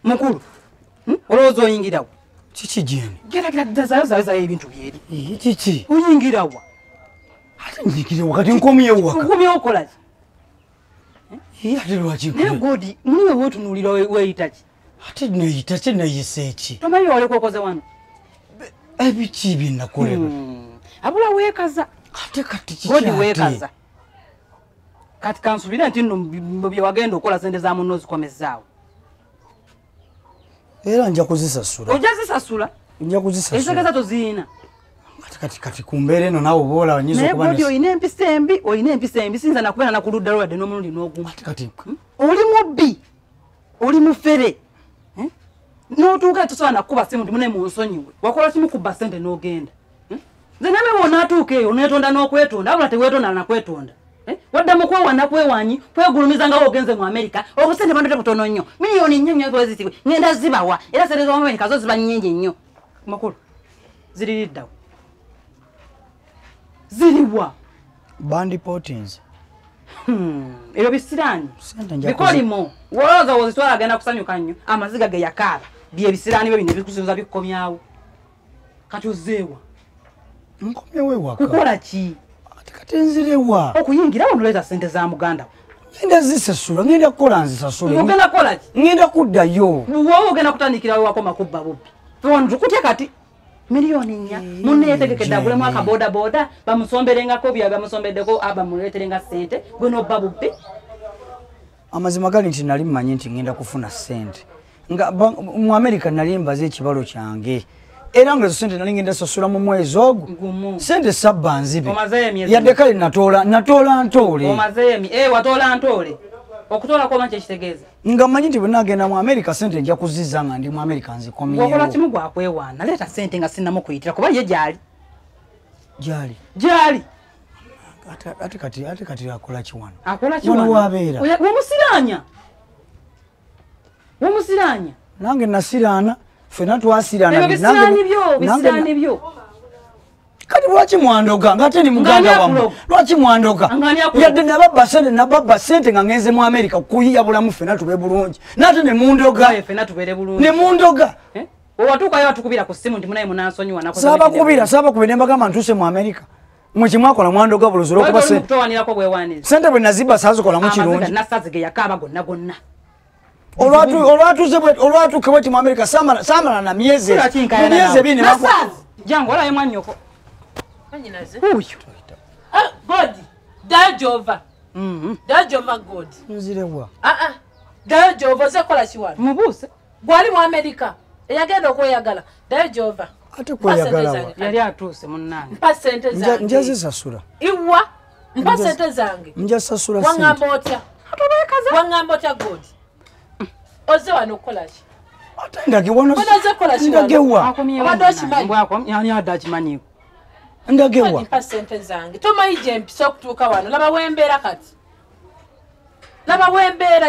mukulu olowooza oyingirawo kiki jeni gerageza ebintu byeri kiki oyingirawa ate njikire wakati nkomyewo waka nkomyewo okolaki ate lwaki naye godi muniwe wotunuulira weeyitaki ate neyita kye neyise eki tomanyi waleka okoze wano ebiki byenakoleba abula weekaza ate kati godi weekaza kati kansubire nti nno bye wagenda okola sente za munno ozikomezaawo era nja kuzisasula ojja zisasula nja kuzisasula ensegeza toziina kati kumbeera eno nawe oba olanyiza okuba naye godi oyina empisa embi sinza nakubeera nakuludda lwadde n'omulundi n'ogumu oli mubbi oli mufere n'otuuka tosobola nakuba simu nti mune mu nsonyiwe wakola kimu kubba ssente n'ogenda nze name bw'onaatuuka eyo neetonda n'okwetonda abula teweetonda nakwetonda waddamu kwewa nakwewanyi kwegulumiza nga ogenze mu America obusente bandote butono nnyo miliyoni nnyo bwezitibwe ngenda zibawa era sente z'omu America zo ziba nnyingi nnyo makulu ziririddawo ziriwa bandi potins ebyo bisiraani bikolimo wolooza wozitwala agenda kusanyuka nnyo amaziga ge yakaaba bye bisiraani bye bino ebikusinza bikukomyawo kati ozeewa nkomyewo ewaka kukola ki katenzirewa okuyingira wano leeta sente za muganda ngenda zisasula ngenda kukola nzisasule ogenda kukola ki ngenda kuddayo wowe ogenda kutandikirawo wakoma kubba bubbi fewano tukutya kati miliyoni nnya munne yeetegekedde agulemu akabodaboda bamusomberengako bya bamusombeddeko abamuleeterenga sente gwe nobba bubbi amazima gali nti nali mmanyi nti ngenda kufuna sente nga mu America nali mbaze ekibalo kyange era nga sente nali ngenda sasula mu mwezi ogwo sente sabba nzibe yadde kale natola ntoole watola ntoole okutola kwa manche kitegeeza nga manyi nti bwe nagenda mu America sente nja kuziza nga ndi mu America nzikomyewo wakola kimu gwakwewaana leeta sente nga sinnamu kuyitira kuba ye gyali ate kati akola kiwano wabeera womusiraanya nange nasiraana fena twasiraana bisiraani byo kati lwaki mwandoga ngate ni muganda wamu lwaki mwandoga yadde nababba sente nga ngenze mu America kuyiya bulamu fena tube bulungi nate ne mundoga owatuukayo watukubira ku ssimu nti munaye munansonyiwa saba kubira mbagamba ntuse mu America mwekimwakola mwandoga buluzula okuba sente bwe naziba sazikola mu kirungi nasazige yakaaba gonna olwatuuke bweti mu America samala na myezi ebiri jangu olaye mwanyoko godi dajova godi nzirewa dajova ozekola kiwano mubuuse gwali mu America eyagenda okweyagala dajova ate kweyagala yali atuuse munnange mpa sente zange nja zisasula iwa mpa sente zange nja sasula wangamba otya godi oze wano okukola ki ate ndagewa ndagewa mpa sente zange tomanyi gye mpisa okutuuka wano laba wembeera kati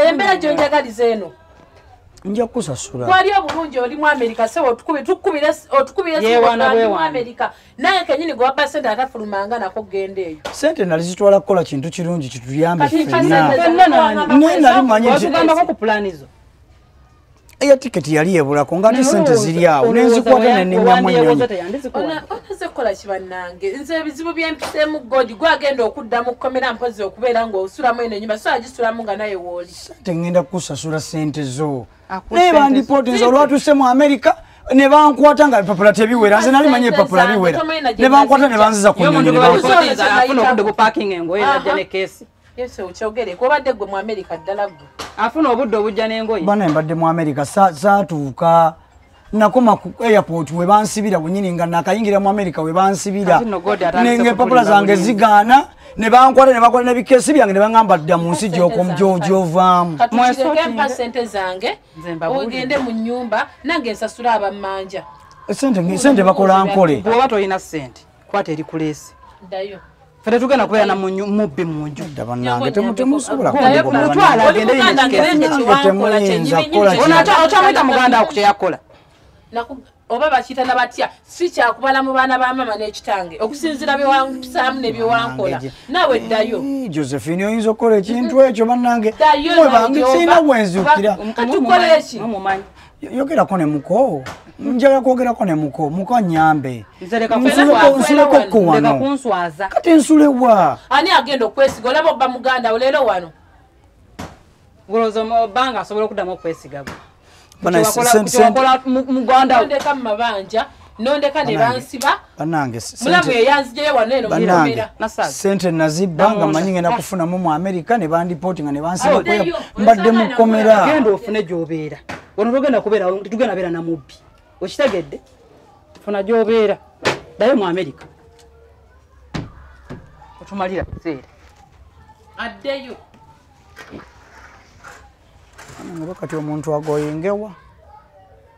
embeera gyonjagaliza eno nja kusasula gwali obulungi oli mu America sewe otukubire mu America naye kenyini gwabba sente atafulumanga nako genda eyo sente nali zitwala kukola kintu kirungi kituyambe nali manyi ku planizo eya tiketi yali ebulako nga sente ziri awo nenzikwata nenenyamu ennyonyi onazekola kibannange nze ebizibu byempisemu godi gwagenda okudda mu kkomera mpozi okubeera ng'osulamu eno ennyumba so agisulamu nga naye wooli sente ngenda kusasula sente zo naye bandipootinza olwatuse mu America ne bankwata nga ebipapula tebiwera nze nali manyi ebipapula biwera ne bankwata ne banziza ku nnyonyi yese ukyogere kwobadde gwe mu America ddala gwe afuna obudde obujja n'engoye bana mbadde mu America saatuuka nakoma ku airport we bansibira bunyini nga nakayingira mu America we bansibira nenge papula zange zigaana ne bankwata ne bakola nebikesi byange ne bangamba dda mu nsi gy'ovaamu mwesooke mpa sente zange ogende mu nnyumba nange nsasula abamanja sente bakola nkole bw'oba toyina sente kwata eri kuleesi ddayo fere tugenda kubeera na mubbi mu nju dabanange temusobola mutwala agende otamwita muganda wo kyeyakola oba bakiyita batya si kyakubala mu baana ba mama n'ekitange okusinziira byewansaamu ne byewankola naawe ddayo Josephine oyinza okukola ekintu ekyo bannange ddayo bange sirina bwenzukira katukola eki yogerako ne muko njagala kwogerako ne muko nyambe nsuleko kuwano kati nsulewa ani agenda okwesiga olaba obba muganda olero wano golozo banga asobola okuddamu okwesiga nondeka mu mabanja nondeka ne bansiba bannange mulamu yeyanzijeyo wano eno miromera sente nazibba nga manyi ngenda kufunamu mu America ne bandipootinga ne bansiba mbadde mu kkomera genda ofune gy'obeera wano togenda kubeera tugenda beera na mubbi okitegedde funa gy'obeera ddayo mu America otumalira kiseera addeyo nga kati omuntu agoyengewa